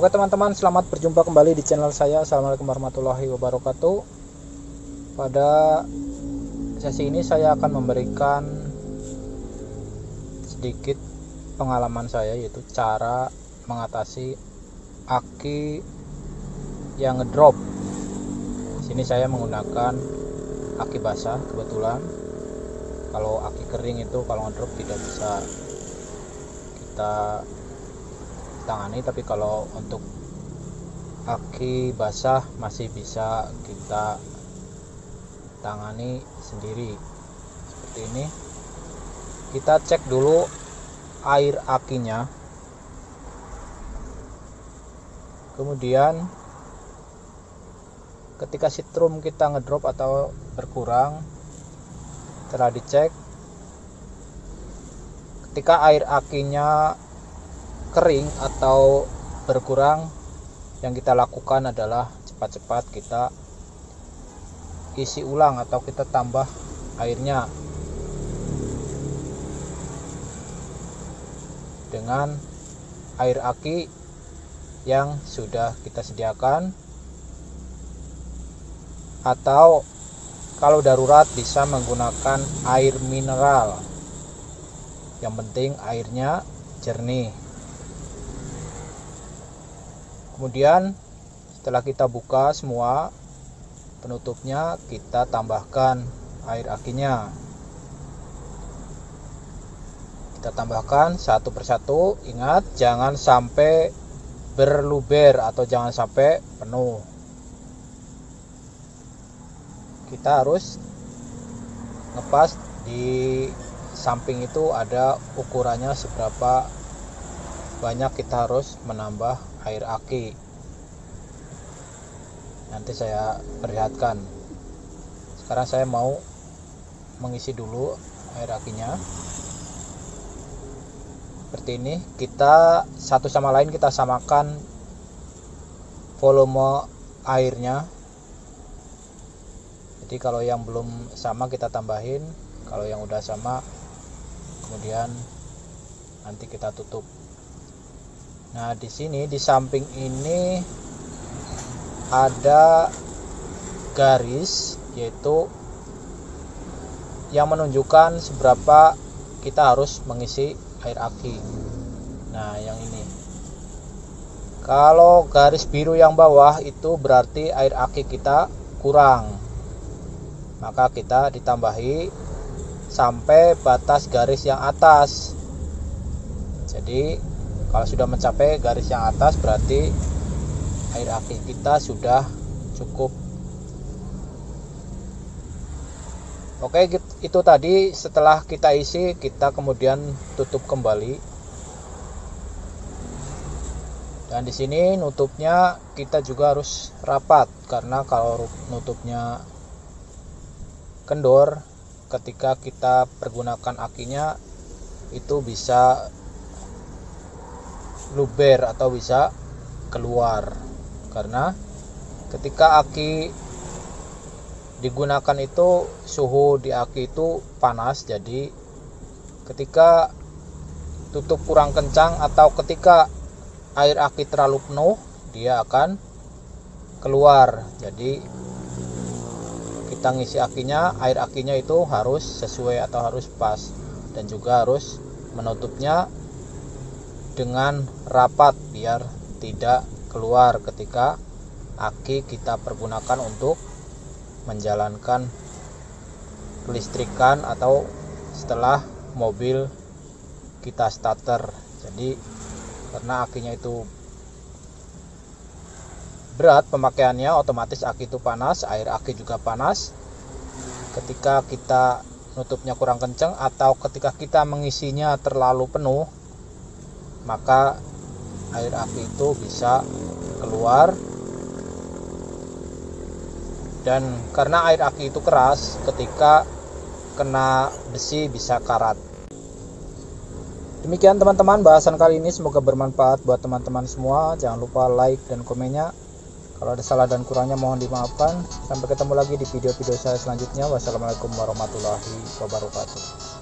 Oke teman-teman, selamat berjumpa kembali di channel saya. Assalamualaikum warahmatullahi wabarakatuh. Pada sesi ini saya akan memberikan sedikit pengalaman saya, yaitu cara mengatasi aki yang ngedrop. Di sini saya menggunakan aki basah kebetulan. Kalau aki kering itu kalau ngedrop tidak bisa kita tangani, tapi kalau untuk aki basah masih bisa kita tangani sendiri. Seperti ini, kita cek dulu air akinya, kemudian ketika setrum kita ngedrop atau berkurang, setelah dicek, ketika air akinya kering atau berkurang, yang kita lakukan adalah cepat-cepat kita isi ulang atau kita tambah airnya dengan air aki yang sudah kita sediakan, atau kalau darurat bisa menggunakan air mineral. Yang penting airnya jernih. Kemudian setelah kita buka semua penutupnya, kita tambahkan air akinya. Kita tambahkan satu persatu. Ingat, jangan sampai berluber atau jangan sampai penuh. Kita harus ngepas di samping itu, ada ukurannya seberapa banyak kita harus menambah air aki. Nanti saya perlihatkan. Sekarang saya mau mengisi dulu air akinya. Seperti ini, kita satu sama lain kita samakan volume airnya. Jadi kalau yang belum sama kita tambahin, kalau yang udah sama kemudian nanti kita tutup. Nah, di sini di samping ini ada garis, yaitu yang menunjukkan seberapa kita harus mengisi air aki. Nah, yang ini. Kalau garis biru yang bawah itu berarti air aki kita kurang. Maka kita ditambahi sampai batas garis yang atas. Jadi kalau sudah mencapai garis yang atas, berarti air aki kita sudah cukup. Oke, itu tadi. Setelah kita isi, kita kemudian tutup kembali. Dan di sini nutupnya kita juga harus rapat, karena kalau nutupnya kendor, ketika kita pergunakan akinya itu bisa luber atau bisa keluar. Karena ketika aki digunakan itu suhu di aki itu panas, jadi ketika tutup kurang kencang atau ketika air aki terlalu penuh, dia akan keluar. Jadi kita ngisi akinya, air akinya itu harus sesuai atau harus pas, dan juga harus menutupnya dengan rapat biar tidak keluar ketika aki kita pergunakan untuk menjalankan kelistrikan atau setelah mobil kita starter. Jadi karena akinya itu berat pemakaiannya, otomatis aki itu panas, air aki juga panas. Ketika kita nutupnya kurang kencang atau ketika kita mengisinya terlalu penuh, maka air aki itu bisa keluar. Dan karena air aki itu keras, ketika kena besi bisa karat. Demikian teman-teman bahasan kali ini, semoga bermanfaat buat teman-teman semua. Jangan lupa like dan komennya. Kalau ada salah dan kurangnya mohon dimaafkan. Sampai ketemu lagi di video-video saya selanjutnya. Wassalamualaikum warahmatullahi wabarakatuh.